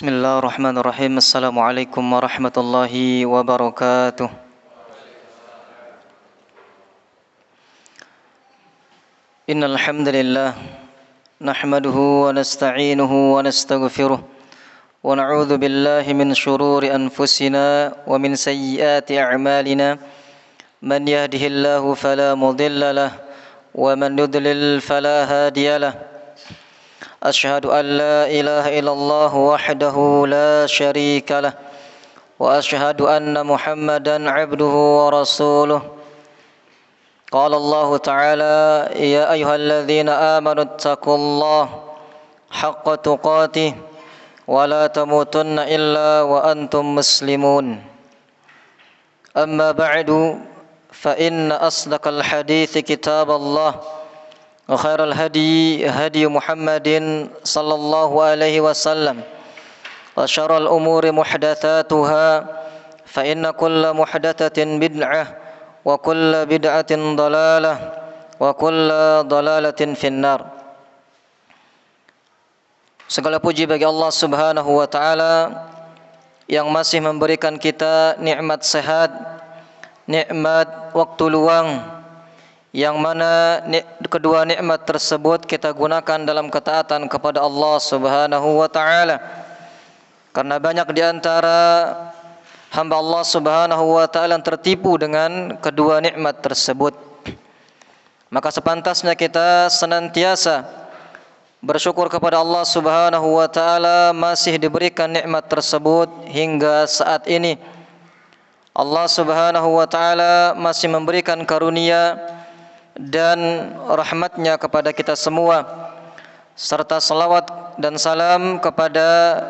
Bismillahirrahmanirrahim. Assalamualaikum warahmatullahi wabarakatuh. Innal hamdalillah nahmaduhu wa nasta'inuhu wa nastaghfiruh wa na'udzu billahi min shururi anfusina wa min sayyiati a'malina. Man yahdihillahu fala mudilla lahu wa man yudlil fala hadiya lahu. أشهد أن لا إله إلا الله وحده لا شريك له وأشهد أن محمدا عبده ورسوله قال الله تعالى يا أيها الذين آمنوا اتقوا الله حق تقاته ولا تموتن إلا وأنتم مسلمون أما بعد فإن أصدق الحديث كتاب الله وخير الهدي هدي محمد صلى الله عليه وسلم وشر الأمور محدثاتها فإن كل محدثة بدعة وكل بدعة ضلالة وكل ضلالة في النار. Segala puji bagi Allah Subhanahu wa taala yang masih memberikan kita nikmat sehat, nikmat waktu luang, yang mana kedua nikmat tersebut kita gunakan dalam ketaatan kepada Allah Subhanahu wa taala. Karena banyak di antara hamba Allah Subhanahu wa taala yang tertipu dengan kedua nikmat tersebut. Maka sepantasnya kita senantiasa bersyukur kepada Allah Subhanahu wa taala masih diberikan nikmat tersebut hingga saat ini. Allah Subhanahu wa taala masih memberikan karunia dan rahmatnya kepada kita semua, serta salawat dan salam kepada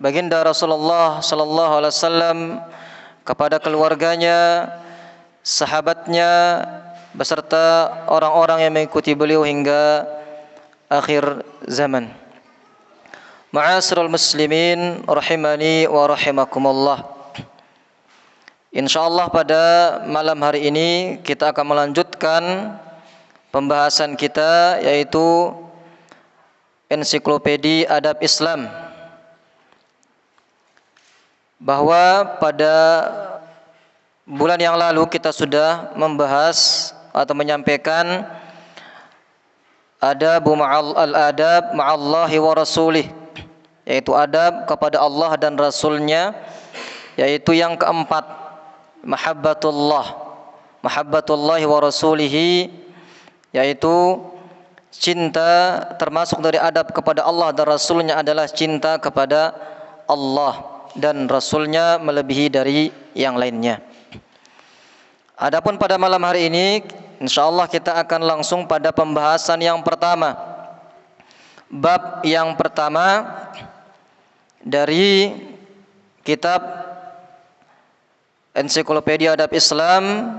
baginda Rasulullah sallallahu alaihi wasallam, kepada keluarganya, sahabatnya, beserta orang-orang yang mengikuti beliau hingga akhir zaman. Ma'asyiral muslimin rahimani wa rahimakumullah. InsyaAllah pada malam hari ini kita akan melanjutkan pembahasan kita, yaitu Ensiklopedia Adab Islam. Bahwa pada bulan yang lalu kita sudah membahas atau menyampaikan al-adab ma'allahi wa rasulih, yaitu adab kepada Allah dan Rasulnya, yaitu yang keempat, mahabbatullahi wa rasulihi, yaitu cinta, termasuk dari adab kepada Allah dan Rasulnya adalah cinta kepada Allah dan Rasulnya melebihi dari yang lainnya. Adapun pada malam hari ini insyaallah kita akan langsung pada pembahasan yang pertama, bab yang pertama dari kitab Ensiklopedia Adab Islam.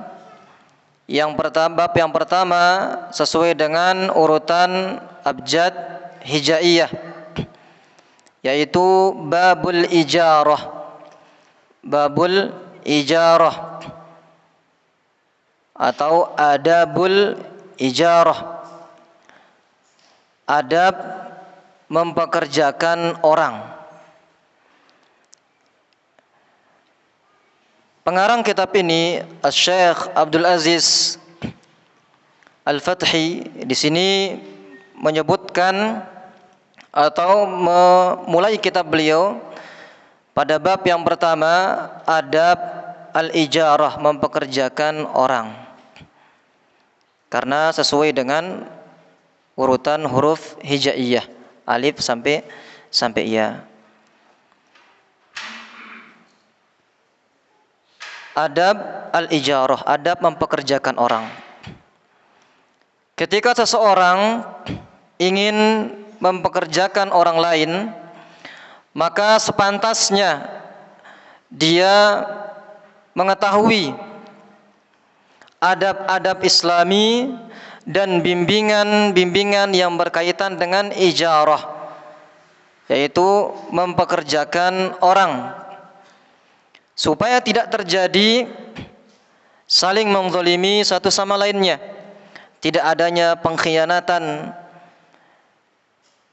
Yang pertama, bab yang pertama sesuai dengan urutan abjad hijaiyah, yaitu babul ijarah. Babul ijarah atau adabul ijarah, adab mempekerjakan orang. Pengarang kitab ini Syekh Abdul Aziz Al-Fathi di sini menyebutkan atau memulai kitab beliau pada bab yang pertama, adab al-ijarah, mempekerjakan orang. Karena sesuai dengan urutan huruf hijaiyah, alif sampai ya. Adab al-ijarah, adab mempekerjakan orang. Ketika seseorang ingin mempekerjakan orang lain, maka sepantasnya dia mengetahui adab-adab Islami dan bimbingan-bimbingan yang berkaitan dengan ijarah, yaitu mempekerjakan orang, supaya tidak terjadi saling menzalimi satu sama lainnya, tidak adanya pengkhianatan,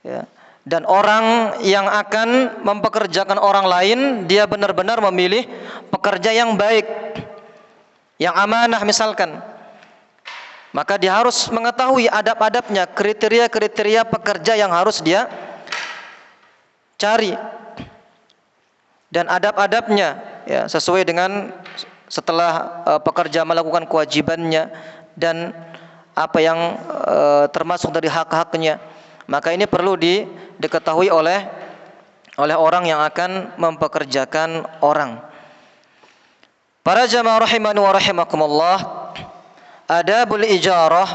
ya, Dan orang yang akan mempekerjakan orang lain, dia benar-benar memilih pekerja yang baik, yang amanah misalkan. Maka dia harus mengetahui adab-adabnya, kriteria-kriteria pekerja yang harus dia cari. Dan adab-adabnya ya, sesuai dengan setelah pekerja melakukan kewajibannya dan apa yang termasuk dari hak-haknya. Maka ini perlu diketahui oleh orang yang akan mempekerjakan orang. Para jamaah rahimani wa rahimakumullah, adabul ijarah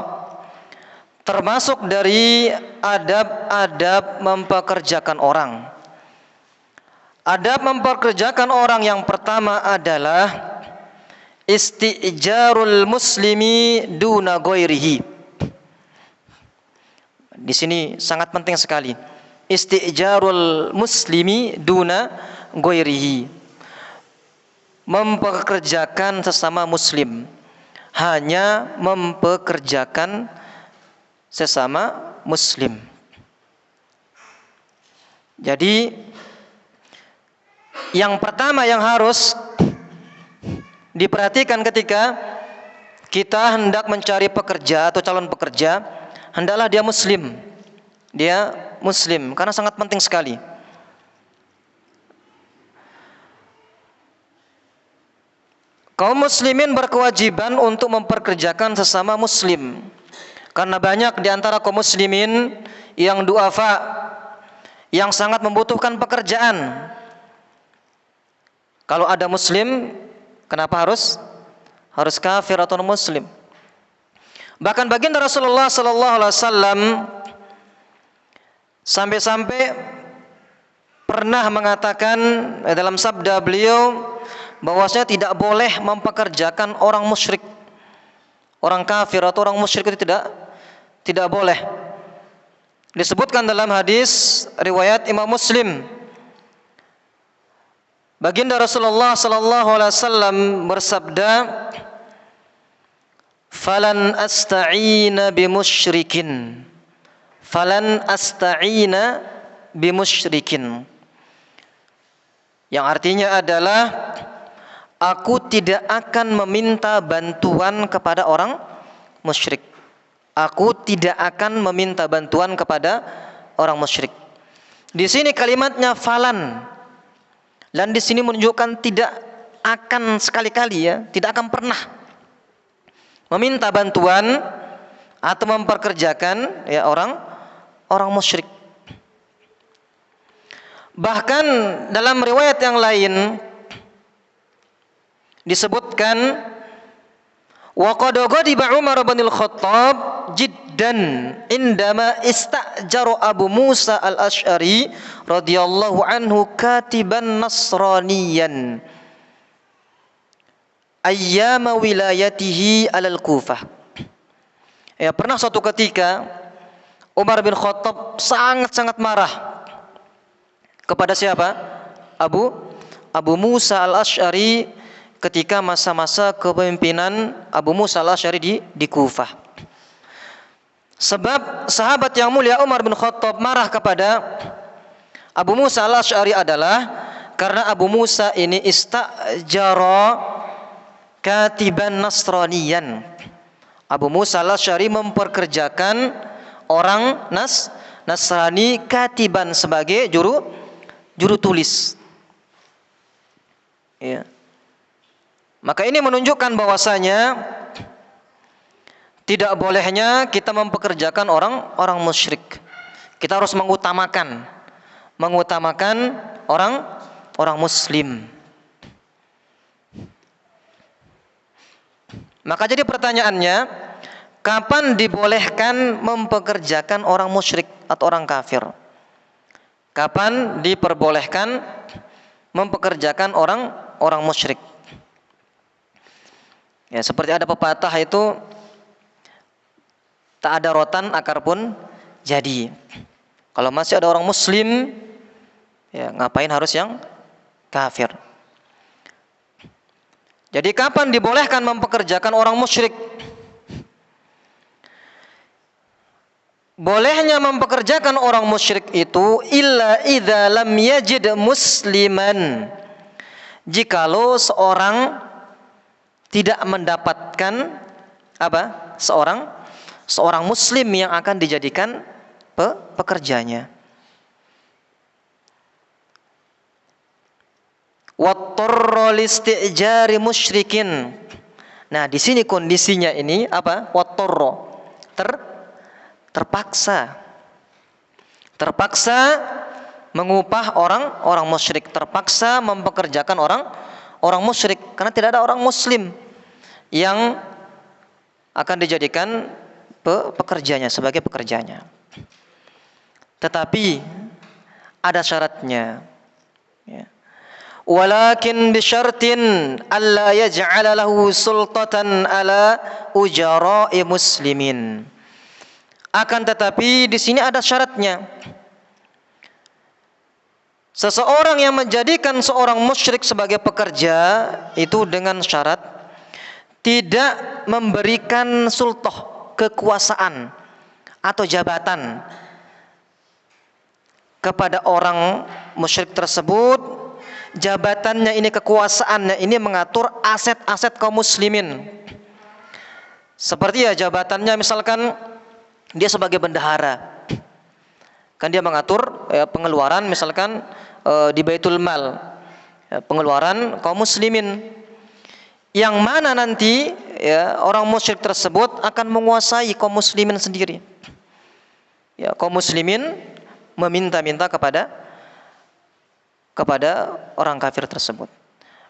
termasuk dari adab-adab mempekerjakan orang. Adab mempekerjakan orang yang pertama adalah istijarul muslimi duna ghairihi. Di sini sangat penting sekali. Istijarul muslimi duna ghairihi. Mempekerjakan sesama muslim. Hanya mempekerjakan sesama muslim. Jadi yang pertama yang harus diperhatikan ketika kita hendak mencari pekerja atau calon pekerja, hendaklah dia muslim. Dia muslim karena sangat penting sekali. Kaum muslimin berkewajiban untuk memperkerjakan sesama muslim. Karena banyak di antara kaum muslimin yang duafa, yang sangat membutuhkan pekerjaan. Kalau ada muslim, kenapa harus kafir atau muslim? Bahkan baginda Rasulullah sallallahu alaihi wasallam sampai-sampai pernah mengatakan dalam sabda beliau bahwasanya tidak boleh mempekerjakan orang musyrik. Orang kafir atau orang musyrik itu tidak boleh. Disebutkan dalam hadis riwayat Imam Muslim, baginda Rasulullah sallallahu alaihi wasallam bersabda, "Falan asta'ina bimusyrikin." Falan asta'ina bimusyrikin. Yang artinya adalah aku tidak akan meminta bantuan kepada orang musyrik. Aku tidak akan meminta bantuan kepada orang musyrik. Di sini kalimatnya falan. Dan di sini menunjukkan tidak akan sekali-kali ya, tidak akan pernah meminta bantuan atau memperkerjakan ya orang musyrik. Bahkan dalam riwayat yang lain disebutkan wa qad ghadiba Umar bin Al-Khattab jiddan indama istajara Abu Musa Al-Asy'ari radhiyallahu anhu katiban nasraniyan ayyama wilayatihi alal Kufah. Ya, pernah suatu ketika Umar bin Khattab sangat-sangat marah kepada siapa? Abu Musa Al-Asy'ari ketika masa-masa kepemimpinan Abu Musa Al-Asy'ari di Kufah. Sebab sahabat yang mulia Umar bin Khattab marah kepada Abu Musa Al-Asy'ari adalah karena Abu Musa ini istajara katiban nasraniyan. Abu Musa Al-Asy'ari memperkerjakan orang Nasrani katiban sebagai juru tulis. Ya. Maka ini menunjukkan bahwasanya tidak bolehnya kita mempekerjakan orang musyrik. Kita harus mengutamakan orang muslim. Maka jadi pertanyaannya, kapan dibolehkan mempekerjakan orang musyrik atau orang kafir? Kapan diperbolehkan mempekerjakan orang musyrik? Ya, seperti ada pepatah itu, tak ada rotan akar pun jadi. Kalau masih ada orang muslim, ya ngapain harus yang kafir? Jadi kapan dibolehkan mempekerjakan orang musyrik? bolehnya mempekerjakan orang musyrik itu illa idza lam yajid musliman, jikalau seorang tidak mendapatkan apa? Seorang muslim yang akan dijadikan pekerjanya. Wattarra listijari musyrikin. Nah, di sini kondisinya ini apa? Wattarra. Terpaksa mengupah orang musyrik, terpaksa mempekerjakan orang musyrik karena tidak ada orang muslim yang akan dijadikan pekerjanya sebagai pekerjanya. Tetapi ada syaratnya. Ya. Walakin bisyartin alla yaj'ala lahu sultatan ala ujara'i muslimin. Akan tetapi di sini ada syaratnya. Seseorang yang menjadikan seorang musyrik sebagai pekerja itu dengan syarat tidak memberikan sultoh, kekuasaan atau jabatan kepada orang musyrik tersebut. Jabatannya ini, kekuasaannya ini mengatur aset-aset kaum muslimin. Seperti ya jabatannya misalkan dia sebagai bendahara, kan dia mengatur pengeluaran misalkan di Baitul Mal, pengeluaran kaum muslimin, yang mana nanti orang musyrik tersebut akan menguasai kaum muslimin sendiri. Ya, kaum muslimin meminta-minta kepada orang kafir tersebut.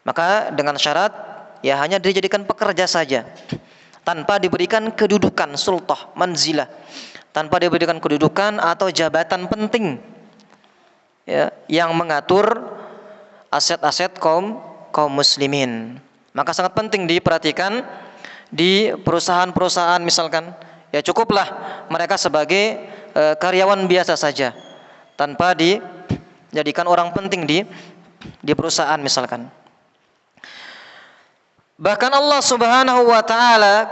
Maka dengan syarat hanya dijadikan pekerja saja, tanpa diberikan kedudukan sultah, manzilah, tanpa diberikan kedudukan atau jabatan penting yang mengatur aset-aset kaum muslimin. Maka sangat penting diperhatikan di perusahaan-perusahaan misalkan, cukuplah mereka sebagai karyawan biasa saja, tanpa dijadikan orang penting di perusahaan misalkan. Bahkan Allah Subhanahu wa taala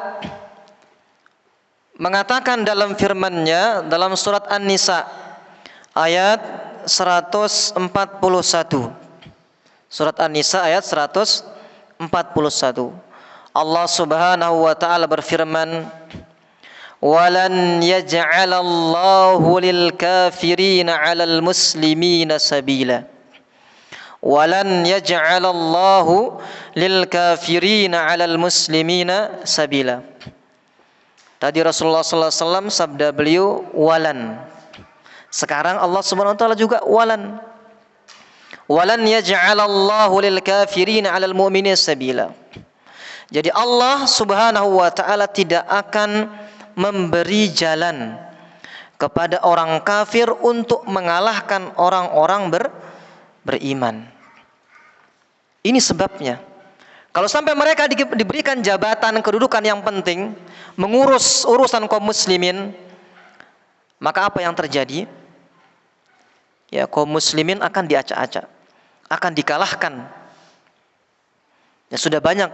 mengatakan dalam firman-Nya dalam surat An-Nisa ayat 141. Surat An-Nisa ayat 141. Allah Subhanahu wa taala berfirman, "Walan yaj'alallahu lil kafirina 'alal muslimina sabila." Walan yaj'alallahu lil kafirina 'alal muslimina sabila. Tadi Rasulullah sallallahu alaihi wasallam sabda beliau walan. Sekarang Allah Subhanahu wa taala juga walan. Walan yaj'alallahu lil kafirina 'alal mu'minina sabila. Jadi Allah Subhanahu wa taala tidak akan memberi jalan kepada orang kafir untuk mengalahkan orang-orang beriman. Ini sebabnya. Kalau sampai mereka diberikan jabatan kedudukan yang penting, mengurus urusan kaum muslimin, maka apa yang terjadi? Kaum muslimin akan diacak-acak, akan dikalahkan. Sudah banyak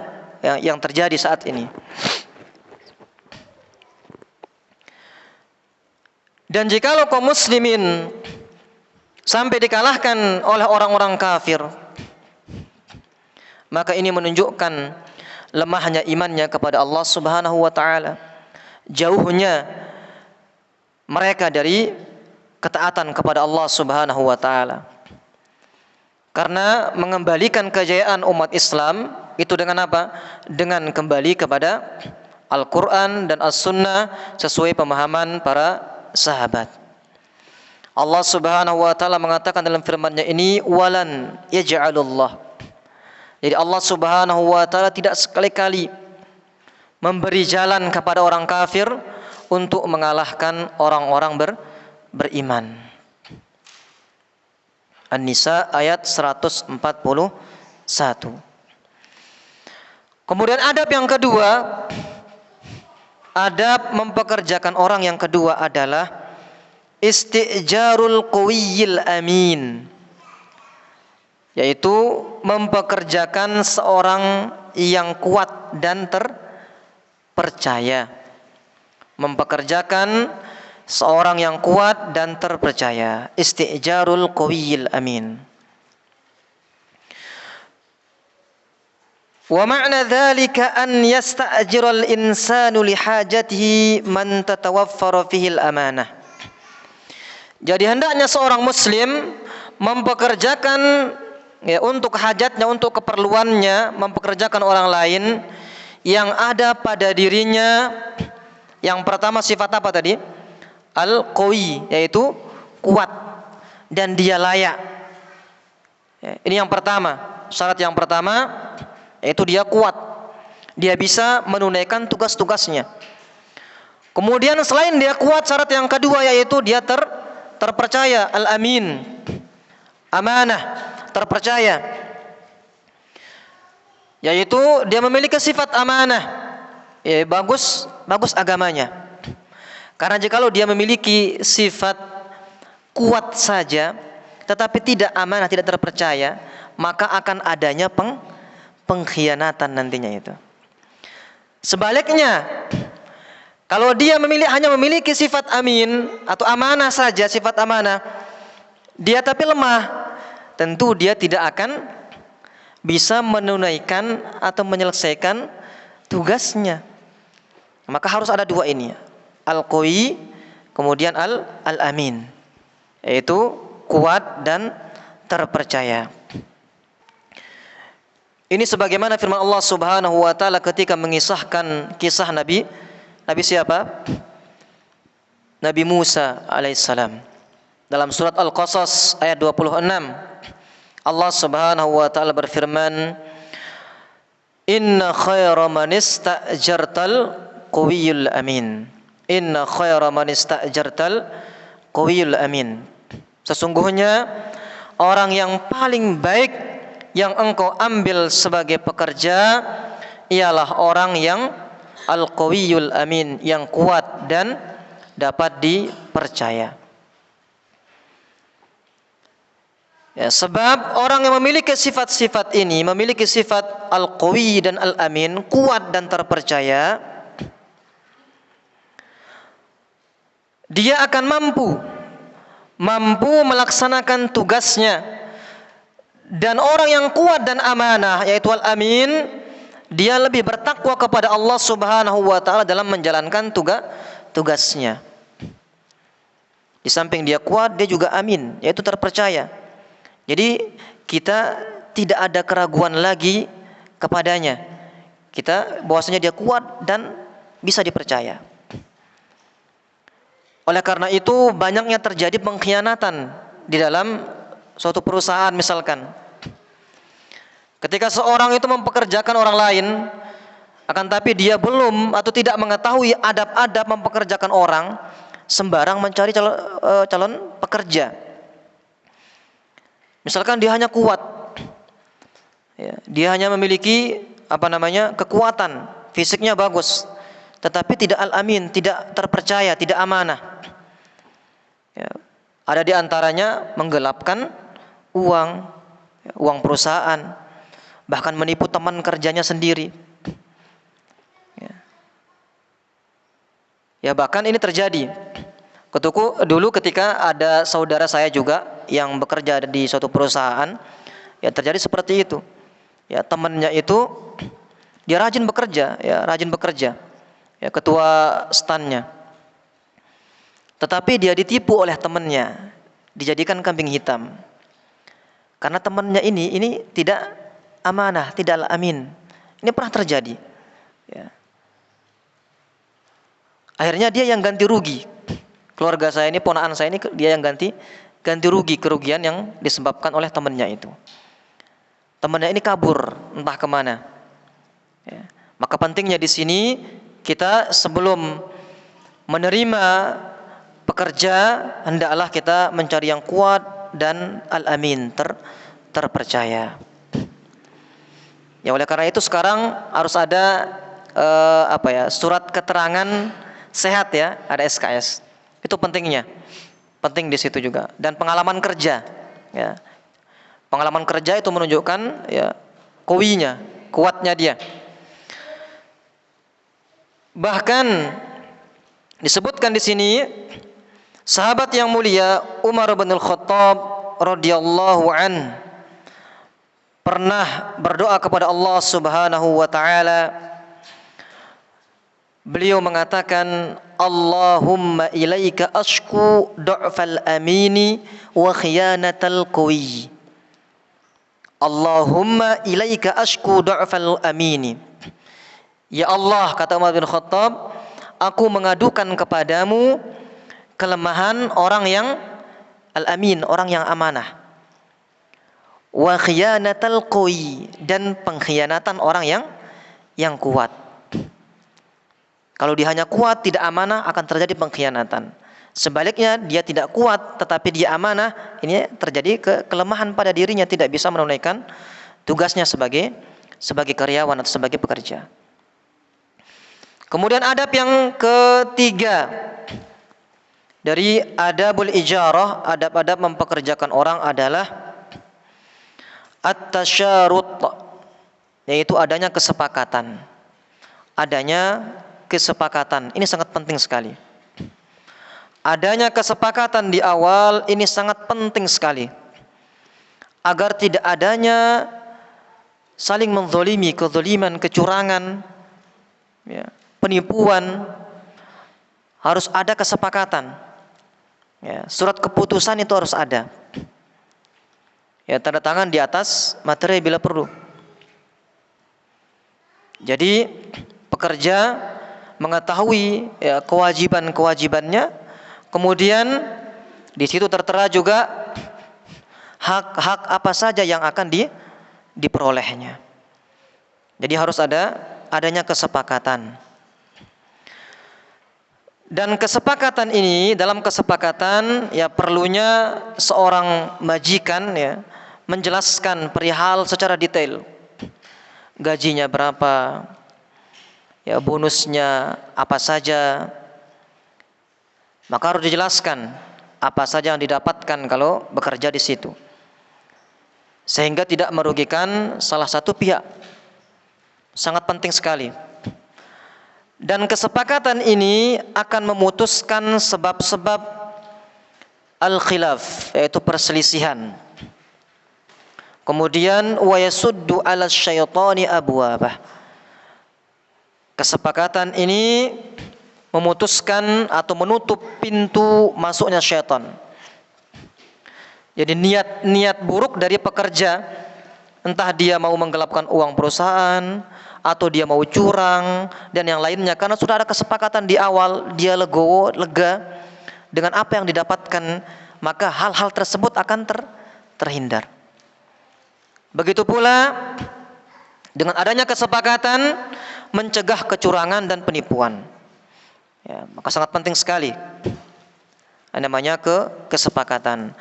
yang terjadi saat ini. Dan jikalau kaum muslimin sampai dikalahkan oleh orang-orang kafir, maka ini menunjukkan lemahnya imannya kepada Allah Subhanahu wa taala, jauhnya mereka dari ketaatan kepada Allah Subhanahu wa taala. Karena mengembalikan kejayaan umat Islam itu dengan apa? Dengan kembali kepada Al-Qur'an dan As-Sunnah sesuai pemahaman para sahabat. Allah Subhanahu wa taala mengatakan dalam firman-Nya ini, walan yaj'alullah. Jadi Allah Subhanahu wa taala tidak sekali-kali memberi jalan kepada orang kafir untuk mengalahkan orang-orang beriman. An-Nisa ayat 141. Kemudian adab yang kedua, adab mempekerjakan orang yang kedua adalah istijarul qawiyil amin, yaitu mempekerjakan seorang yang kuat dan terpercaya. Mempekerjakan seorang yang kuat dan terpercaya. Istijarul qawiyil amin. Wa ma'na dzalika an yasta'jiral insanu li hajatihi man tatawaffara fihi al-amanah. Jadi hendaknya seorang muslim mempekerjakan untuk hajatnya, untuk keperluannya, mempekerjakan orang lain yang ada pada dirinya. Yang pertama sifat apa tadi? Al-qawi, yaitu kuat dan dia layak. Ini yang pertama, syarat yang pertama yaitu dia kuat. Dia bisa menunaikan tugas-tugasnya. Kemudian selain dia kuat, syarat yang kedua yaitu dia terpercaya, al-amin. Amanah, terpercaya. Yaitu dia memiliki sifat amanah. Bagus agamanya. Karena jikalau dia memiliki sifat kuat saja tetapi tidak amanah, tidak terpercaya, maka akan adanya pengkhianatan nantinya itu. Sebaliknya, kalau dia hanya memiliki sifat amin atau amanah saja, sifat amanah, dia tapi lemah, tentu dia tidak akan bisa menunaikan atau menyelesaikan tugasnya. Maka harus ada dua ini, al-qawi, kemudian al-amin, yaitu kuat dan terpercaya. Ini sebagaimana firman Allah Subhanahu wa taala ketika mengisahkan kisah Nabi siapa? Nabi Musa alaihissalam. Dalam surat Al-Qasas ayat 26, Allah Subhanahu wa taala berfirman, "Inna khaira man ista'jartal qawiyul amin." Inna khaira man ista'jartal qawiyul amin. Sesungguhnya orang yang paling baik yang engkau ambil sebagai pekerja ialah orang yang al-qawiyul amin, yang kuat dan dapat dipercaya. Ya, sebab orang yang memiliki sifat-sifat ini, memiliki sifat al-qawi dan al-amin, kuat dan terpercaya, dia akan mampu melaksanakan tugasnya. Dan orang yang kuat dan amanah, yaitu al-amin, dia lebih bertakwa kepada Allah Subhanahu wa taala dalam menjalankan tugasnya. Di samping dia kuat, dia juga amin, yaitu terpercaya. Jadi kita tidak ada keraguan lagi kepadanya. Kita bahwasanya dia kuat dan bisa dipercaya. Oleh karena itu banyaknya terjadi pengkhianatan di dalam suatu perusahaan misalkan. Ketika seorang itu mempekerjakan orang lain, akan tapi dia belum atau tidak mengetahui adab-adab mempekerjakan orang, sembarang mencari calon pekerja. Misalkan dia hanya kuat, dia hanya memiliki kekuatan, fisiknya bagus, tetapi tidak al-amin, tidak terpercaya, tidak amanah. Ada di antaranya menggelapkan uang perusahaan, bahkan menipu teman kerjanya sendiri. Ya bahkan ini terjadi. Dulu ketika ada saudara saya juga yang bekerja di suatu perusahaan, ya terjadi seperti itu. Ya temannya itu dia rajin bekerja, ya ketua standnya. Tetapi dia ditipu oleh temannya, dijadikan kambing hitam. Karena temannya ini tidak amanah, tidak amin. Ini pernah terjadi. Ya. Akhirnya dia yang ganti rugi. Keluarga saya ini, ponakan saya ini, dia yang ganti rugi, kerugian yang disebabkan oleh temannya itu. Temannya ini kabur entah kemana. Ya. Maka pentingnya di sini kita sebelum menerima pekerja, hendaklah kita mencari yang kuat dan al-amin, terpercaya. Ya oleh karena itu sekarang harus ada surat keterangan sehat, ya, ada SKS. Itu pentingnya. Penting di situ juga. Dan pengalaman kerja, ya. Pengalaman kerja itu menunjukkan ya kuwinya, kuatnya dia. Bahkan disebutkan di sini Sahabat yang mulia Umar bin Al-Khattab radhiyallahu an pernah berdoa kepada Allah Subhanahu wa taala. Beliau mengatakan, Allahumma ilaika ashku du'fal amini wa khiyanatal qawi. Allahumma ilaika ashku du'fal amini. Ya Allah, kata Umar bin Khattab, aku mengadukan kepadamu kelemahan orang yang al-amin, orang yang amanah. Wa khiyanatal qawi, dan pengkhianatan orang yang kuat. Kalau dia hanya kuat tidak amanah akan terjadi pengkhianatan. Sebaliknya dia tidak kuat tetapi dia amanah, ini terjadi kelemahan pada dirinya, tidak bisa menunaikan tugasnya sebagai karyawan atau sebagai pekerja. Kemudian adab yang ketiga dari adabul ijarah, adab-adab mempekerjakan orang adalah at-tasyarut, yaitu adanya kesepakatan. Ini sangat penting sekali. Adanya kesepakatan di awal ini sangat penting sekali, agar tidak adanya saling menzalimi, kezaliman, kecurangan, ya, penipuan. Harus ada kesepakatan. Ya, surat keputusan itu harus ada. Ya, tanda tangan di atas materai bila perlu. Jadi pekerja mengetahui ya, kewajiban-kewajibannya, kemudian di situ tertera juga hak-hak apa saja yang akan diperolehnya. Jadi harus adanya kesepakatan. Dan kesepakatan ini, dalam kesepakatan ya perlunya seorang majikan ya menjelaskan perihal secara detail. Gajinya berapa? Ya, bonusnya apa saja, maka harus dijelaskan apa saja yang didapatkan kalau bekerja di situ, sehingga tidak merugikan salah satu pihak. Sangat penting sekali. Dan kesepakatan ini akan memutuskan sebab-sebab al-khilaf, yaitu perselisihan. Kemudian wa yasuddu 'ala syaitani abwabah. Kesepakatan ini memutuskan atau menutup pintu masuknya syaitan. Jadi niat buruk dari pekerja, entah dia mau menggelapkan uang perusahaan atau dia mau curang dan yang lainnya, karena sudah ada kesepakatan di awal, dia lega dengan apa yang didapatkan, maka hal-hal tersebut akan terhindar. Begitu pula dengan adanya kesepakatan mencegah kecurangan dan penipuan. Ya, maka sangat penting sekali namanya kesepakatan.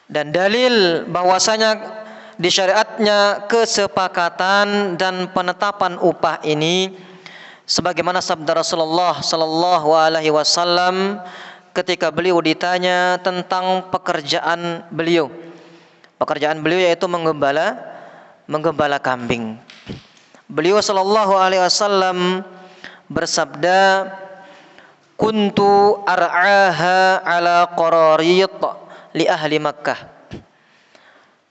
Dan dalil bahwasanya disyariatnya kesepakatan dan penetapan upah ini, sebagaimana sabda Rasulullah sallallahu alaihi wasallam ketika beliau ditanya tentang pekerjaan beliau. Pekerjaan beliau yaitu menggembala kambing. Beliau sallallahu alaihi wasallam bersabda, "Kuntu ar'aha ala qararit li ahli Makkah."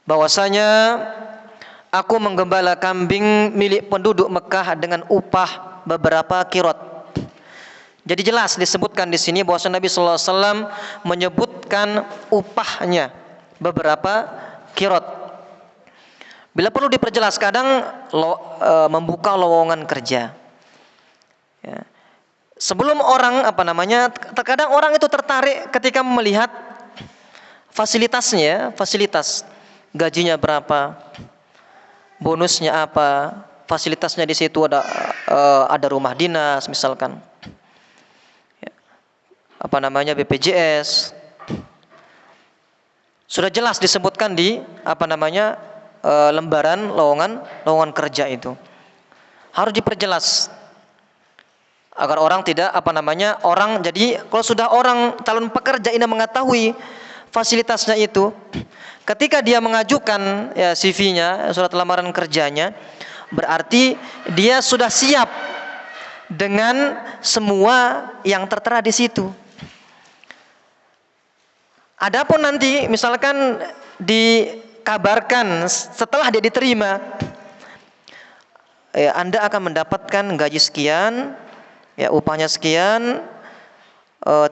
Bahwasanya aku menggembala kambing milik penduduk Mekah dengan upah beberapa kirot. Jadi jelas disebutkan di sini bahwa Nabi sallallahu alaihi wasallam menyebutkan upahnya beberapa kirot. Bila perlu diperjelas, kadang membuka lowongan kerja. Ya. Sebelum orang terkadang orang itu tertarik ketika melihat fasilitasnya, fasilitas gajinya berapa, bonusnya apa, fasilitasnya di situ ada rumah dinas misalkan, ya. BPJS. Sudah jelas disebutkan di lembaran lowongan kerja itu. Harus diperjelas agar orang tidak jadi kalau sudah orang calon pekerja ini mengetahui fasilitasnya itu, ketika dia mengajukan ya CV-nya, surat lamaran kerjanya, berarti dia sudah siap dengan semua yang tertera di situ. Adapun nanti misalkan dikabarkan setelah dia diterima, ya, Anda akan mendapatkan gaji sekian, ya, upahnya sekian,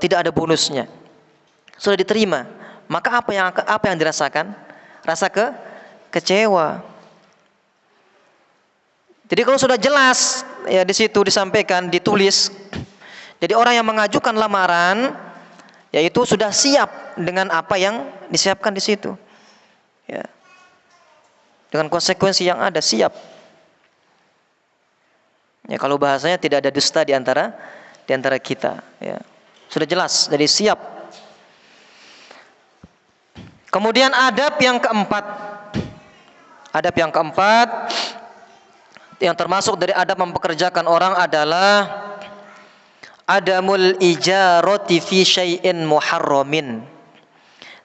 tidak ada bonusnya. Sudah diterima, maka apa yang dirasakan? Rasa kecewa. Jadi kalau sudah jelas, ya, di situ disampaikan, ditulis. Jadi orang yang mengajukan lamaran, yaitu sudah siap dengan apa yang disiapkan di situ, ya, dengan konsekuensi yang ada, siap. Ya, kalau bahasanya tidak ada dusta di antara kita, ya. Sudah jelas, jadi siap. Kemudian adab yang keempat. Adab yang keempat yang termasuk dari adab mempekerjakan orang adalah adamul ijarati fi syai'in muharramin.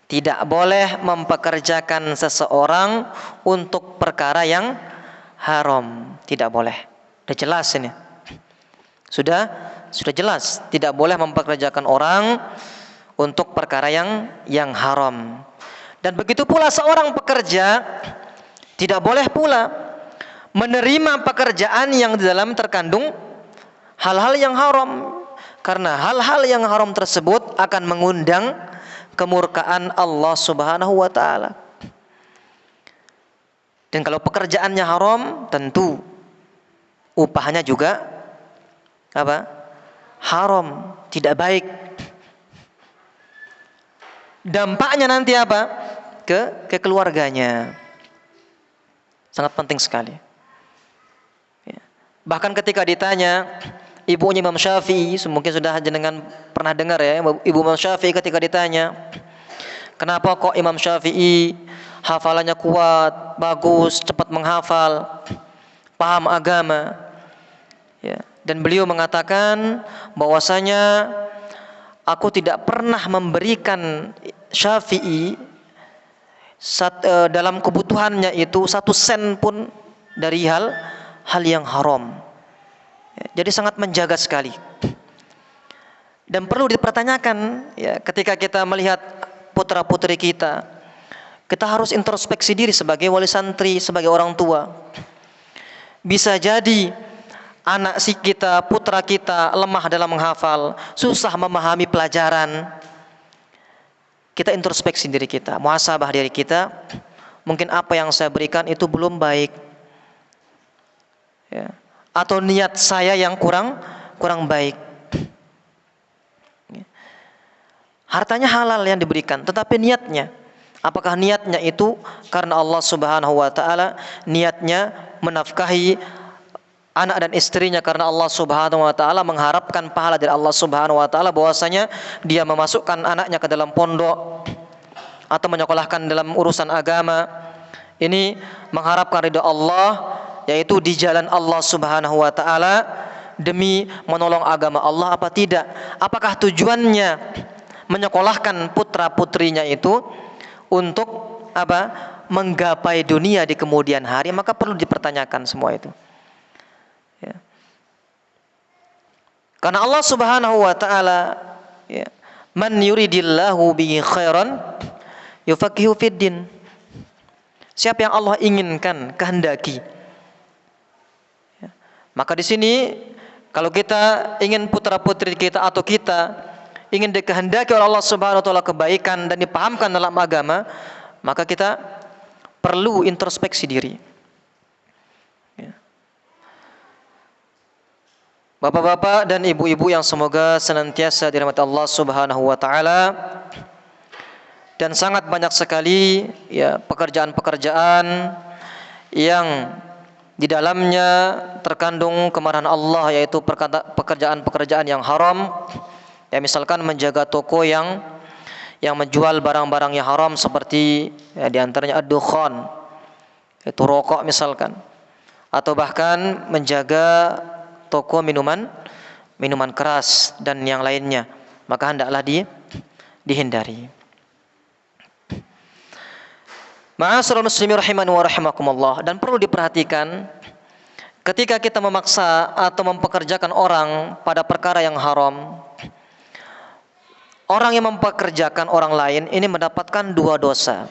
Tidak boleh mempekerjakan seseorang untuk perkara yang haram. Tidak boleh. Sudah jelas ini. Sudah jelas, tidak boleh mempekerjakan orang untuk perkara yang haram. Dan begitu pula seorang pekerja tidak boleh pula menerima pekerjaan yang di dalam terkandung hal-hal yang haram, karena hal-hal yang haram tersebut akan mengundang kemurkaan Allah Subhanahu wa taala. Dan kalau pekerjaannya haram, tentu upahnya juga apa? Haram, tidak baik. Dampaknya nanti apa? Ke keluarganya. Sangat penting sekali. Ya. Bahkan ketika ditanya ibunya Imam Syafi'i, mungkin sudah jenengan pernah dengar ya, Ibu Imam Syafi'i ketika ditanya, kenapa kok Imam Syafi'i hafalannya kuat, bagus, cepat menghafal, paham agama, ya. Dan beliau mengatakan bahwasanya aku tidak pernah memberikan Syafi'i dalam kebutuhannya itu 1 sen pun dari hal yang haram. Jadi sangat menjaga sekali. Dan perlu dipertanyakan, ya, ketika kita melihat putra-putri kita harus introspeksi diri sebagai wali santri, sebagai orang tua. Bisa jadi anak kita, putra kita lemah dalam menghafal, susah memahami pelajaran. Kita introspeksi diri kita, muhasabah diri kita. Mungkin apa yang saya berikan itu belum baik, ya. Atau niat saya yang kurang baik. Hartanya halal yang diberikan, tetapi niatnya, apakah niatnya itu karena Allah Subhanahu wa taala, niatnya menafkahi anak dan istrinya karena Allah Subhanahu wa taala, mengharapkan pahala dari Allah Subhanahu wa taala, bahwasanya dia memasukkan anaknya ke dalam pondok atau menyekolahkan dalam urusan agama, ini mengharapkan ridha Allah, yaitu di jalan Allah Subhanahu wa taala demi menolong agama Allah, apa tidak? Apakah tujuannya menyekolahkan putra-putrinya itu untuk apa? Menggapai dunia di kemudian hari? Maka perlu dipertanyakan semua itu. Ya. Karena Allah Subhanahu wa taala, ya, man yuridillahu bihi khairan yufaqihu fid din. Siapa yang Allah inginkan, kehendaki. Ya. Maka di sini kalau kita ingin putra-putri kita atau kita ingin dikehendaki oleh Allah Subhanahu wa taala kebaikan dan dipahamkan dalam agama, maka kita perlu introspeksi diri. Bapak-bapak dan ibu-ibu yang semoga senantiasa dirahmati Allah Subhanahu wa taala, dan sangat banyak sekali, ya, pekerjaan-pekerjaan yang di dalamnya terkandung kemarahan Allah, yaitu pekerjaan-pekerjaan yang haram. Ya, misalkan menjaga toko yang menjual barang-barang yang haram, seperti, ya, di antaranya ad-dukhan, itu rokok misalkan, atau bahkan menjaga toko minuman keras dan yang lainnya, maka hendaklah dihindari. Ma'asyiral muslimin rahimani wa rahimakumullah. Dan perlu diperhatikan, ketika kita memaksa atau mempekerjakan orang pada perkara yang haram, orang yang mempekerjakan orang lain ini mendapatkan 2 dosa.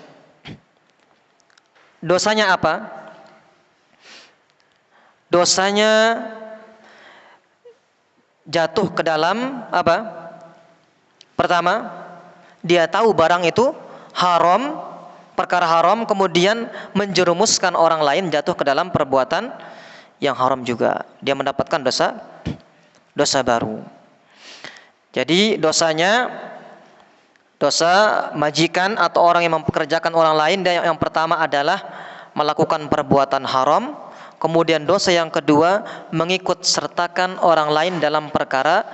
Dosanya apa? Dosanya jatuh ke dalam apa? Pertama, dia tahu barang itu haram, perkara haram, kemudian menjerumuskan orang lain jatuh ke dalam perbuatan yang haram juga. Dia mendapatkan dosa baru. Jadi dosanya dosa majikan atau orang yang mempekerjakan orang lain, dan yang pertama adalah melakukan perbuatan haram. Kemudian dosa yang kedua, mengikut sertakan orang lain dalam perkara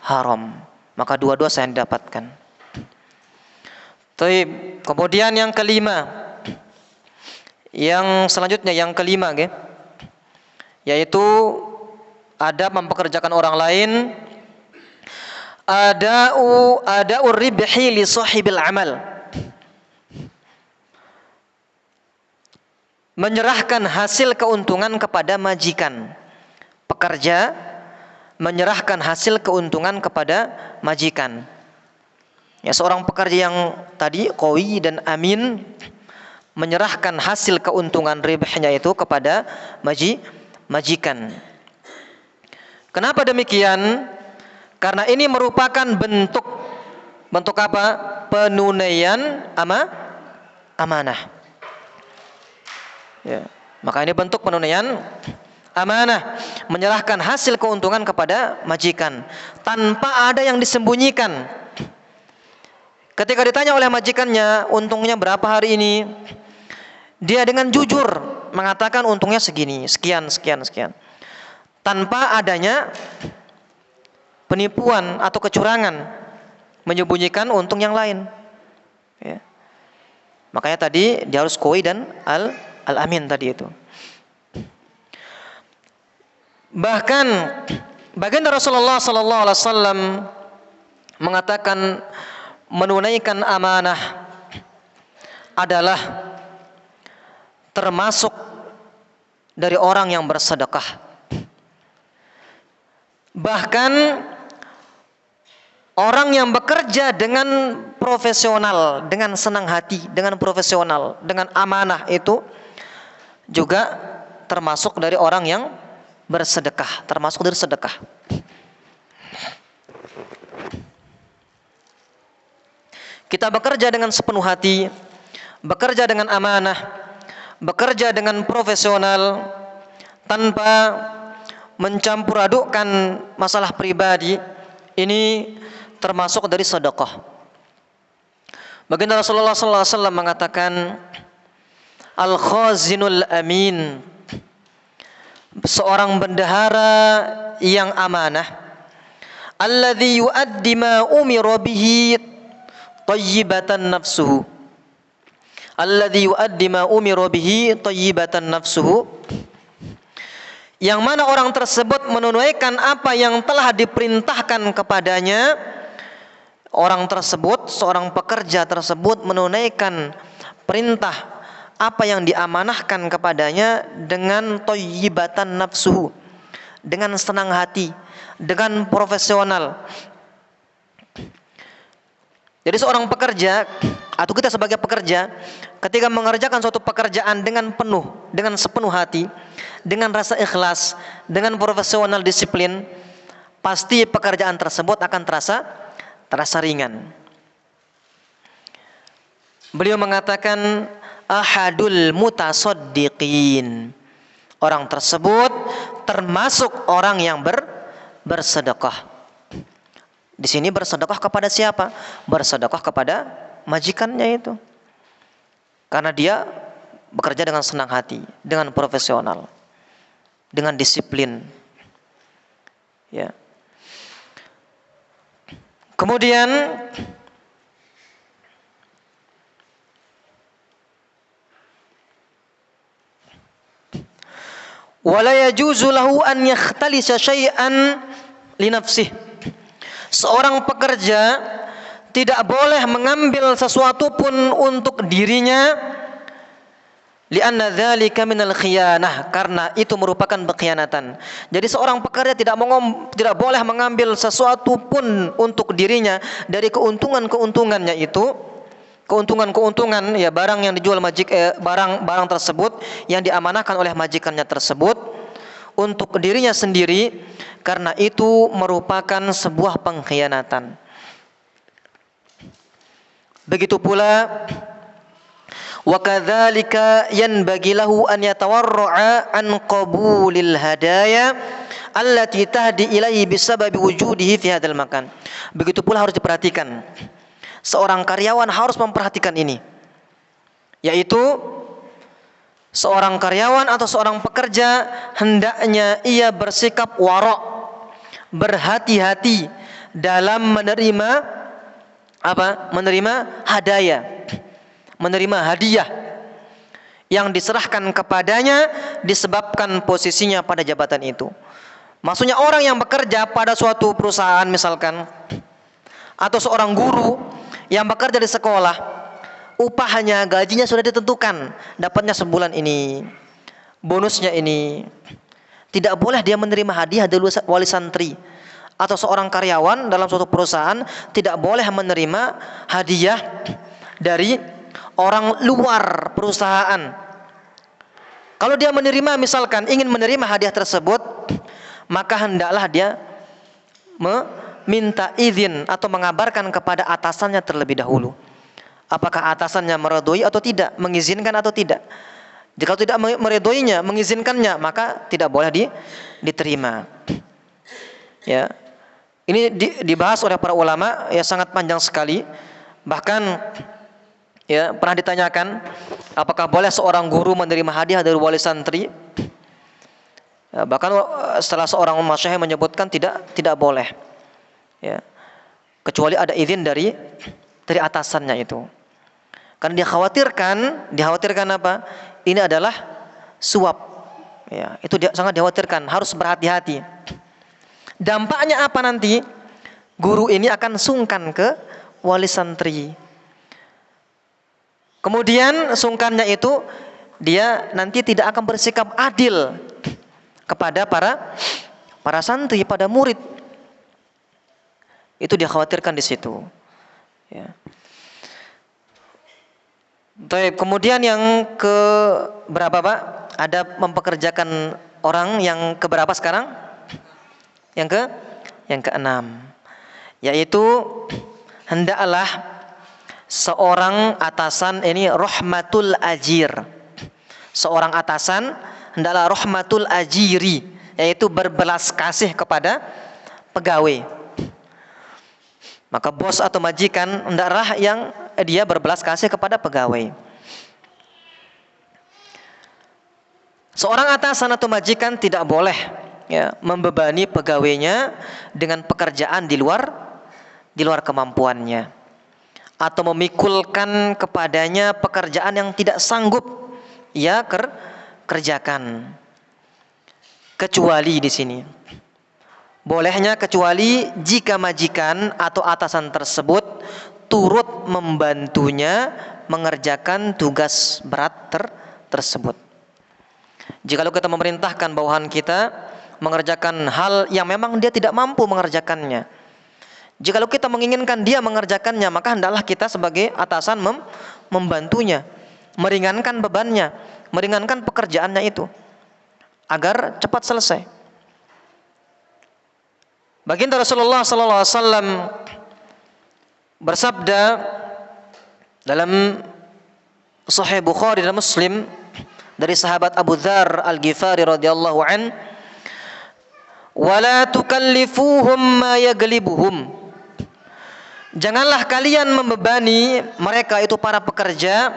haram. Maka 2 dosa yang didapatkan. Kemudian yang kelima, yang selanjutnya yang kelima, yaitu ada mempekerjakan orang lain, ada'u ribhi li sahibil amal, menyerahkan hasil keuntungan kepada majikan. Pekerja menyerahkan hasil keuntungan kepada majikan. Ya, seorang pekerja yang tadi qawi dan amin menyerahkan hasil keuntungan ribhnya itu kepada majikan. Kenapa demikian? Karena ini merupakan bentuk apa? Penunaian amanah. Ya, maka ini bentuk penunaian amanah, menyerahkan hasil keuntungan kepada majikan tanpa ada yang disembunyikan. Ketika ditanya oleh majikannya, untungnya berapa hari ini? Dia dengan jujur mengatakan untungnya segini, sekian. Tanpa adanya penipuan atau kecurangan, menyembunyikan untung yang lain. Ya. Makanya tadi dia harus qawi dan al-amin tadi itu. Bahkan baginda Rasulullah sallallahu alaihi wasallam mengatakan menunaikan amanah adalah termasuk dari orang yang bersedekah. Bahkan orang yang bekerja dengan profesional, dengan senang hati, dengan profesional, dengan amanah itu juga termasuk dari orang yang bersedekah, termasuk dari sedekah. Kita bekerja dengan sepenuh hati, bekerja dengan amanah, bekerja dengan profesional, tanpa mencampur adukkan masalah pribadi, ini termasuk dari sedekah. Baginda Rasulullah sallallahu alaihi wasallam mengatakan, al-khazinul amin, seorang bendahara yang amanah, alladzi yuaddi ma umira bihi tayyibatan nafsuhu, alladzi yuaddi ma umira bihi tayyibatan nafsuhu, yang mana orang tersebut menunaikan apa yang telah diperintahkan kepadanya. Orang tersebut, seorang pekerja tersebut menunaikan perintah apa yang diamanahkan kepadanya dengan thayyibatan nafsuhu, dengan senang hati, dengan profesional. Jadi seorang pekerja atau kita sebagai pekerja, ketika mengerjakan suatu pekerjaan dengan penuh, dengan sepenuh hati, dengan rasa ikhlas, dengan profesional disiplin, pasti pekerjaan tersebut akan terasa ringan. Beliau mengatakan ahadul mutasaddiqin, orang tersebut termasuk orang yang bersedekah. Di sini bersedekah kepada siapa? Bersedekah kepada majikannya itu. Karena dia bekerja dengan senang hati, dengan profesional, dengan disiplin. Ya. Kemudian wala yajuzu lahu an yakhtalisa syai'an li nafsihi. Seorang pekerja tidak boleh mengambil sesuatu pun untuk dirinya Lianna dzalika minal khiyanah, karena itu merupakan pengkhianatan. Jadi seorang pekerja tidak boleh mengambil sesuatu pun untuk dirinya dari keuntungannya itu, keuntungan ya barang yang dijual barang tersebut yang diamanahkan oleh majikannya tersebut untuk dirinya sendiri, karena itu merupakan sebuah pengkhianatan. Begitu pula wa kadzalika yanbaghi lahu an yatawarra'a an qabulil hadaya allati tahdi ilaihi bisababi wujudihi fi hadzal makan. Begitu pula harus diperhatikan. Seorang karyawan harus memperhatikan ini. Yaitu seorang karyawan atau seorang pekerja hendaknya ia bersikap wara', berhati-hati dalam menerima hadaya, menerima hadiah yang diserahkan kepadanya disebabkan posisinya pada jabatan itu. Maksudnya orang yang bekerja pada suatu perusahaan misalkan, atau seorang guru yang bekerja di sekolah, upahnya, gajinya sudah ditentukan, dapatnya sebulan ini, bonusnya ini. Tidak boleh dia menerima hadiah dari wali santri. Atau seorang karyawan dalam suatu perusahaan tidak boleh menerima hadiah dari orang luar perusahaan. Kalau dia menerima, misalkan ingin menerima hadiah tersebut, maka hendaklah dia meminta izin atau mengabarkan kepada atasannya terlebih dahulu. Apakah atasannya meridhoi atau tidak, mengizinkan atau tidak. Jika tidak meridhoinya, mengizinkannya, maka tidak boleh diterima. Ya. Ini dibahas oleh para ulama, ya sangat panjang sekali. Bahkan ya pernah ditanyakan, apakah boleh seorang guru menerima hadiah dari wali santri? Ya, bahkan setelah seorang masyayikh menyebutkan tidak boleh. Ya. Kecuali ada izin dari atasannya itu. Karena dikhawatirkan apa? Ini adalah suap. Ya, itu sangat dikhawatirkan, harus berhati-hati. Dampaknya apa nanti? Guru ini akan sungkan ke wali santri. Kemudian sungkannya itu dia nanti tidak akan bersikap adil kepada para santri, pada murid. Itu dikhawatirkan di situ. Ya. Baik, kemudian yang ke berapa Pak? Ada mempekerjakan orang yang ke berapa sekarang? Yang keenam, yaitu hendaklah seorang atasan ini rahmatul ajir. Seorang atasan hendaklah rahmatul ajiri, yaitu berbelas kasih kepada pegawai. Maka bos atau majikan hendaklah yang dia berbelas kasih kepada pegawai. Seorang atasan atau majikan tidak boleh membebani pegawainya dengan pekerjaan di luar kemampuannya, atau memikulkan kepadanya pekerjaan yang tidak sanggup ia kerjakan. Kecuali di sini bolehnya, kecuali jika majikan atau atasan tersebut turut membantunya mengerjakan tugas berat tersebut. Jika kita memerintahkan bawahan kita mengerjakan hal yang memang dia tidak mampu mengerjakannya, jika kita menginginkan dia mengerjakannya, maka hendaklah kita sebagai atasan membantunya, meringankan bebannya, meringankan pekerjaannya itu agar cepat selesai. Baginda Rasulullah SAW bersabda dalam Sahih Bukhari dan Muslim dari sahabat Abu Dzar Al-Ghifari radhiyallahu an, wala tukallifuhum ma yaglibuhum. Janganlah kalian membebani mereka itu para pekerja,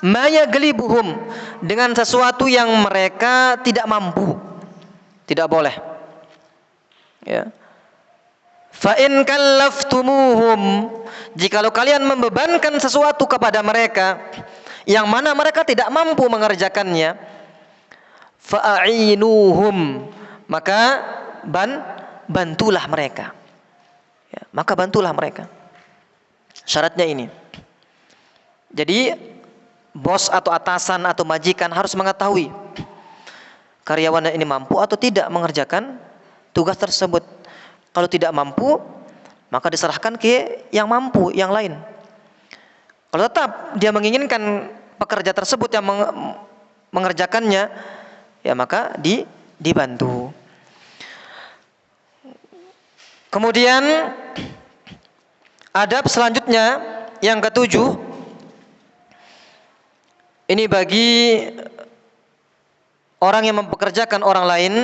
ma yaglibuhum, dengan sesuatu yang mereka tidak mampu. Tidak boleh. Ya. Fa in kallaftumuhum, jikalau kalian membebankan sesuatu kepada mereka yang mana mereka tidak mampu mengerjakannya, fa'ainuhum, maka bantulah mereka. Ya, maka bantulah mereka. Syaratnya ini. Jadi bos atau atasan atau majikan harus mengetahui karyawannya ini mampu atau tidak mengerjakan tugas tersebut. Kalau tidak mampu, maka diserahkan ke yang mampu, yang lain. Kalau tetap dia menginginkan pekerja tersebut yang mengerjakannya, ya maka dibantu. Kemudian adab selanjutnya yang ketujuh, ini bagi orang yang mempekerjakan orang lain,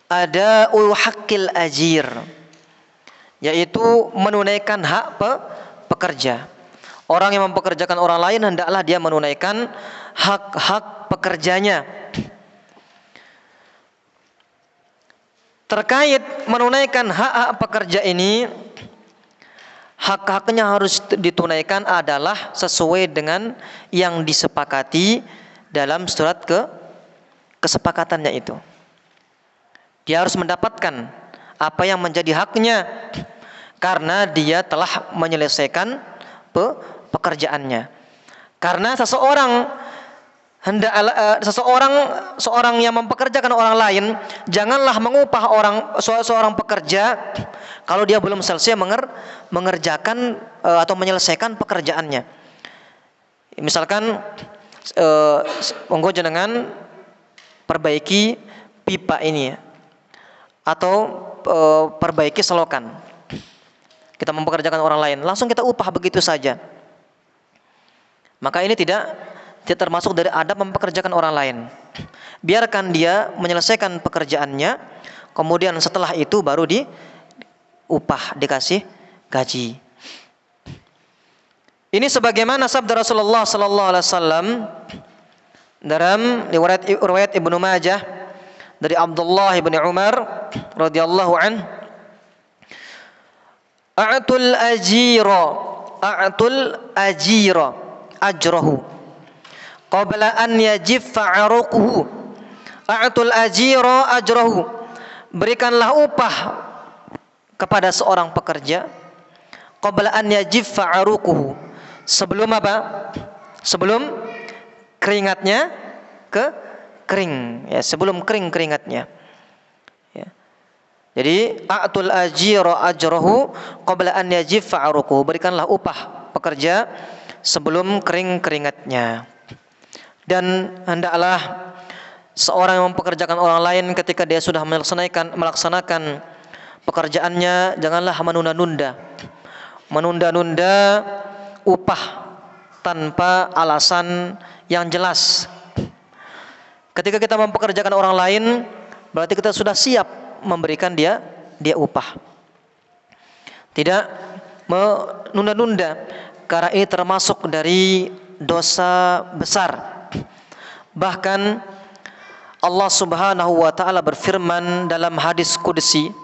ada haqqil ajir, yaitu menunaikan hak pekerja. Orang yang mempekerjakan orang lain hendaklah dia menunaikan hak-hak pekerjanya. Terkait menunaikan hak-hak pekerja ini, hak-haknya harus ditunaikan adalah sesuai dengan yang disepakati dalam surat kesepakatannya itu. Dia harus mendapatkan apa yang menjadi haknya karena dia telah menyelesaikan pekerjaannya. Karena seorang yang mempekerjakan orang lain, janganlah mengupah seorang pekerja kalau dia belum selesai mengerjakan atau menyelesaikan pekerjaannya. Misalkan monggo jenengan perbaiki pipa ini ya, atau perbaiki selokan. Kita mempekerjakan orang lain, langsung kita upah begitu saja. Maka ini tidak termasuk dari adab mempekerjakan orang lain. Biarkan dia menyelesaikan pekerjaannya, kemudian setelah itu baru diupah, dikasih gaji. Ini sebagaimana sabda Rasulullah sallallahu alaihi wasallam dalam riwayat Ibnu Majah dari Abdullah bin Umar radhiyallahu an, a'tul ajira ajrahu qabla an yajiffa 'aruquhu. A'tul ajira ajrahu, berikanlah upah kepada seorang pekerja qabla an yajiffa 'aruquhu, sebelum apa? Sebelum keringatnya kering, ya, sebelum kering keringatnya. Ya. Jadi a'tul ajira ajrahu qabla an yajiffa 'aruquhu, berikanlah upah pekerja sebelum kering keringatnya. Dan hendaklah seorang yang mempekerjakan orang lain ketika dia sudah melaksanakan pekerjaannya, janganlah menunda-nunda upah tanpa alasan yang jelas. Ketika kita mempekerjakan orang lain, berarti kita sudah siap memberikan dia upah. Tidak menunda-nunda, karena ini termasuk dari dosa besar. Bahkan Allah Subhanahu wa taala berfirman dalam hadis qudsi.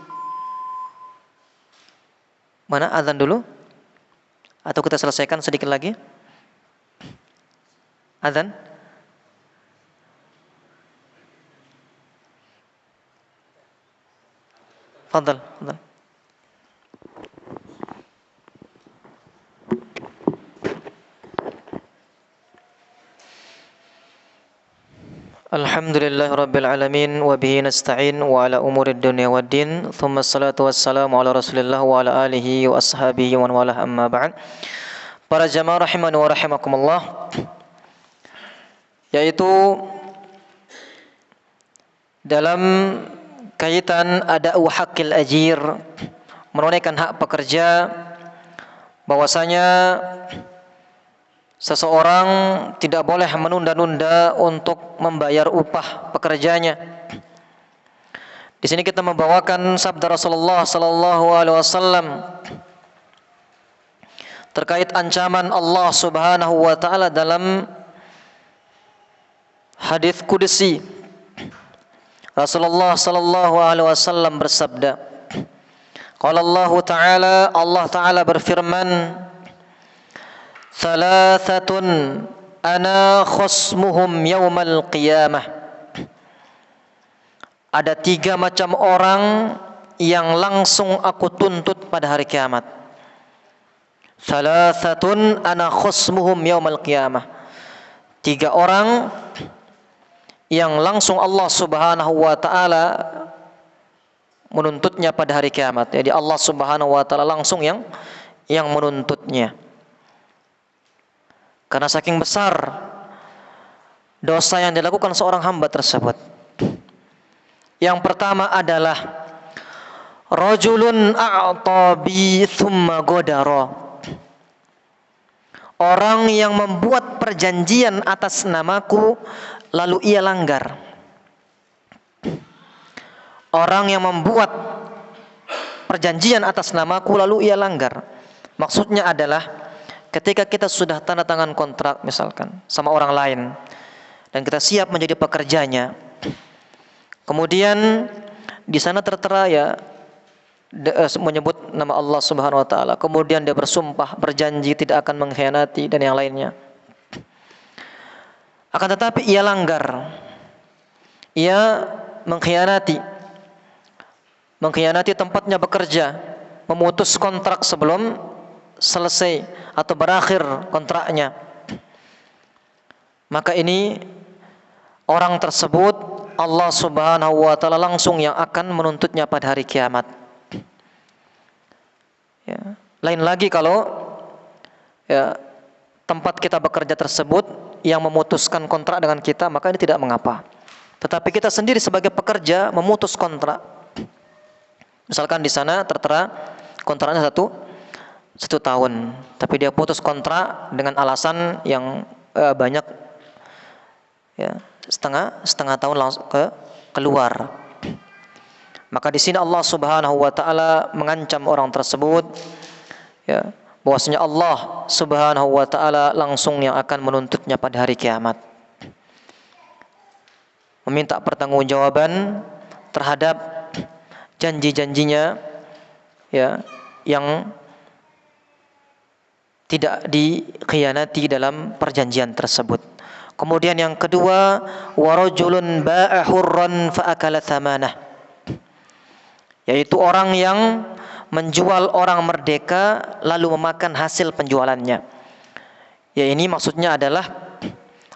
Mana azan dulu? Atau kita selesaikan sedikit lagi? Azan? Fadhal. Alhamdulillah Rabbil Alamin, wa bihi nasta'in wa ala umurid dunya waddin, thumma salatu wassalamu ala rasulillah wa ala alihi wa ashabihi wa walah, amma ba'd. Para jamaah rahimani wa rahimakumullah, yaitu dalam kaitan ada haqqil ajir, menunaikan hak pekerja, bahwasanya seseorang tidak boleh menunda-nunda untuk membayar upah pekerjanya. Di sini kita membawakan sabda Rasulullah sallallahu alaihi wasallam terkait ancaman Allah Subhanahu wa taala dalam hadis qudsi. Rasulullah sallallahu alaihi wasallam bersabda, qala Allah taala berfirman, thalathatun ana khasmuhum yaumal qiyamah. Ada 3 macam orang yang langsung aku tuntut pada hari kiamat. Thalathatun ana khasmuhum yaumal qiyamah. 3 orang yang langsung Allah Subhanahu wa taala menuntutnya pada hari kiamat. Jadi Allah Subhanahu wa taala langsung yang menuntutnya. Karena saking besar dosa yang dilakukan seorang hamba tersebut. Yang pertama adalah rajulun a'ta bi tsumma godara. Orang yang membuat perjanjian atas namaku lalu ia langgar. Orang yang membuat perjanjian atas namaku lalu ia langgar. Maksudnya adalah ketika kita sudah tanda tangan kontrak misalkan sama orang lain dan kita siap menjadi pekerjanya. Kemudian di sana tertera ya menyebut nama Allah Subhanahu wa taala. Kemudian dia bersumpah, berjanji tidak akan mengkhianati dan yang lainnya. Akan tetapi ia langgar. Ia mengkhianati tempatnya bekerja, memutus kontrak sebelum selesai atau berakhir kontraknya. Maka ini orang tersebut Allah Subhanahu wa taala langsung yang akan menuntutnya pada hari kiamat. Ya. Lain lagi kalau ya, tempat kita bekerja tersebut yang memutuskan kontrak dengan kita, maka ini tidak mengapa. Tetapi kita sendiri sebagai pekerja memutus kontrak. Misalkan di sana tertera kontraknya satu tahun, tapi dia putus kontrak dengan alasan yang banyak, ya setengah tahun langsung keluar. Maka di sini Allah Subhanahu wa taala mengancam orang tersebut, ya, bahwasanya Allah Subhanahu wa taala langsung yang akan menuntutnya pada hari kiamat. Meminta pertanggungjawaban terhadap janji-janjinya, ya, yang tidak dikhianati dalam perjanjian tersebut. Kemudian yang kedua, warajulun ba'a hurran fa akala thamanah. Yaitu orang yang menjual orang merdeka lalu memakan hasil penjualannya. Ya, ini maksudnya adalah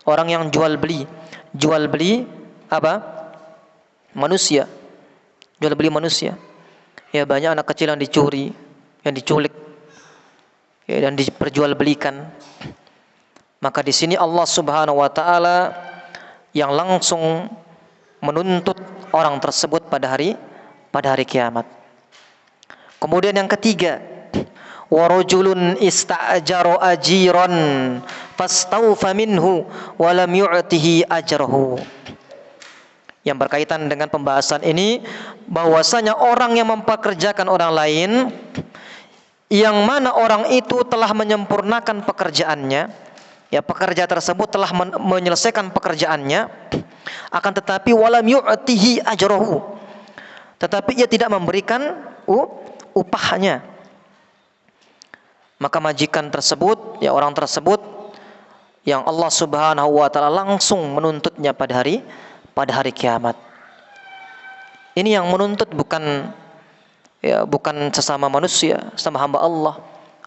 orang yang jual beli apa? Manusia. Jual beli manusia. Ya, banyak anak kecil yang dicuri, yang diculik, ya, dan diperjualbelikan. Maka di sini Allah Subhanahu wa taala yang langsung menuntut orang tersebut pada hari kiamat. Kemudian yang ketiga, warajulun ista'jara ajiran fastawfa minhu wa lam yu'tihi ajrahu. Yang berkaitan dengan pembahasan ini, bahwasanya orang yang mempekerjakan orang lain yang mana orang itu telah menyempurnakan pekerjaannya, ya, pekerja tersebut telah menyelesaikan pekerjaannya, akan tetapi walam yu'tihi ajrahu, tetapi ia tidak memberikan upahnya, maka majikan tersebut, ya, orang tersebut yang Allah Subhanahu wa taala langsung menuntutnya pada hari kiamat. Ini yang menuntut bukan sesama manusia, sesama hamba Allah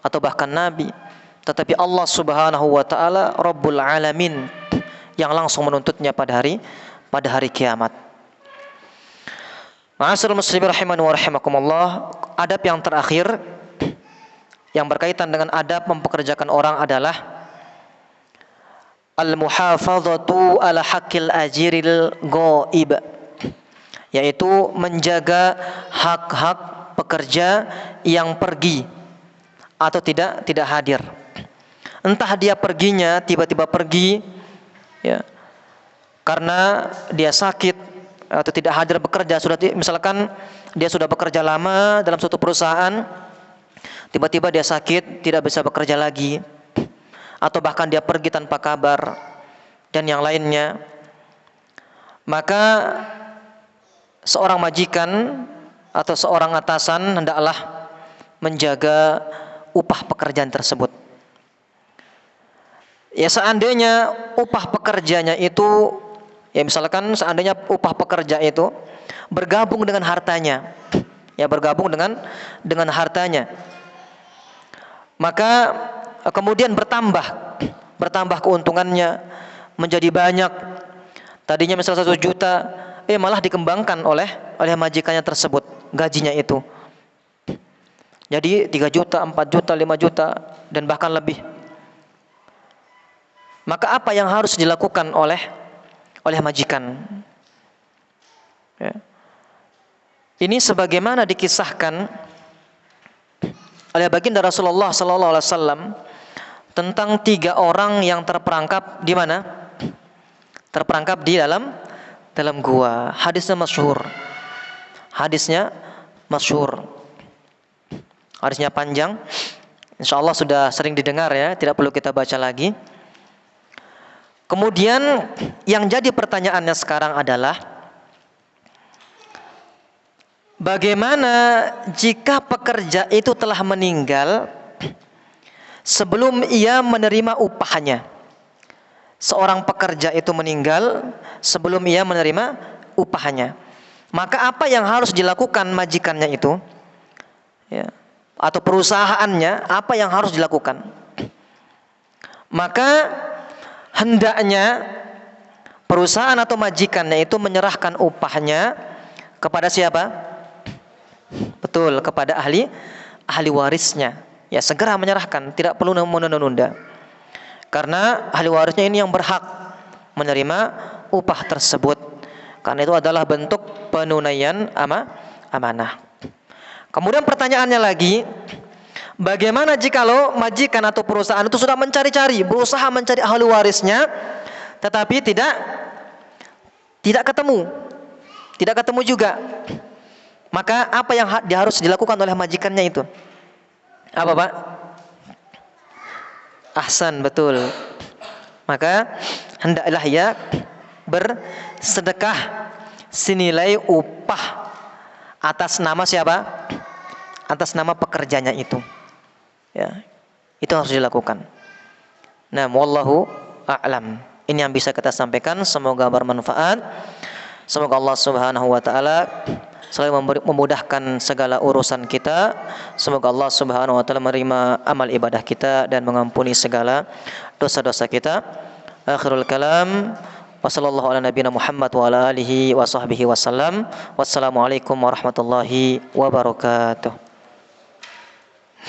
atau bahkan nabi, tetapi Allah Subhanahu wa taala Rabbul Alamin yang langsung menuntutnya pada hari kiamat. Ma'asyiral muslimin rahimani wa rahimakumullah, adab yang terakhir yang berkaitan dengan adab mempekerjakan orang adalah al-muhafadzatu ala haqqil ajiril ghaib, yaitu menjaga hak-hak pekerja yang pergi atau tidak hadir. Entah dia perginya tiba-tiba pergi, ya, karena dia sakit atau tidak hadir bekerja, misalkan dia sudah bekerja lama dalam suatu perusahaan, tiba-tiba dia sakit, tidak bisa bekerja lagi, atau bahkan dia pergi tanpa kabar dan yang lainnya, maka seorang majikan atau seorang atasan hendaklah menjaga upah pekerjaan tersebut. Ya, seandainya upah pekerjanya itu, ya, misalkan seandainya upah pekerja itu bergabung dengan hartanya, ya, bergabung dengan hartanya, maka kemudian bertambah keuntungannya, menjadi banyak. Tadinya misalnya 1 juta, malah dikembangkan oleh majikannya tersebut gajinya itu. Jadi 3 juta, 4 juta, 5 juta dan bahkan lebih. Maka apa yang harus dilakukan oleh majikan? Ya. Ini sebagaimana dikisahkan oleh baginda Rasulullah sallallahu alaihi wasallam tentang 3 orang yang terperangkap di mana? Terperangkap di dalam gua. Hadisnya masyhur. Hadisnya panjang. Insyaallah sudah sering didengar ya, tidak perlu kita baca lagi. Kemudian yang jadi pertanyaannya sekarang adalah bagaimana jika pekerja itu telah meninggal sebelum ia menerima upahnya? Seorang pekerja itu meninggal sebelum ia menerima upahnya. Maka apa yang harus dilakukan majikannya itu? Ya, atau perusahaannya, apa yang harus dilakukan? Maka hendaknya perusahaan atau majikannya itu menyerahkan upahnya kepada siapa? Betul, kepada ahli warisnya. Ya, segera menyerahkan, tidak perlu menunda-nunda. Karena ahli warisnya ini yang berhak menerima upah tersebut. Karena itu adalah bentuk penunaian amanah. Kemudian pertanyaannya lagi, bagaimana jikalau majikan atau perusahaan itu sudah berusaha mencari ahli warisnya, tetapi tidak ketemu juga. Maka apa yang harus dilakukan oleh majikannya itu? Apa, Pak? Ahsan, betul. Maka hendaklah ia bersedekah senilai upah atas nama siapa? Atas nama pekerjanya itu. Ya, itu harus dilakukan. Nah, wallahu a'lam. Ini yang bisa kita sampaikan, semoga bermanfaat. Semoga Allah Subhanahu wa taala selalu memudahkan segala urusan kita. Semoga Allah Subhanahu wa taala menerima amal ibadah kita dan mengampuni segala dosa-dosa kita. Akhirul kalam, wa sallallahu ala nabiyina Muhammad wa ala alihi wa sahbihi wasallam. Wassalamualaikum warahmatullahi wabarakatuh.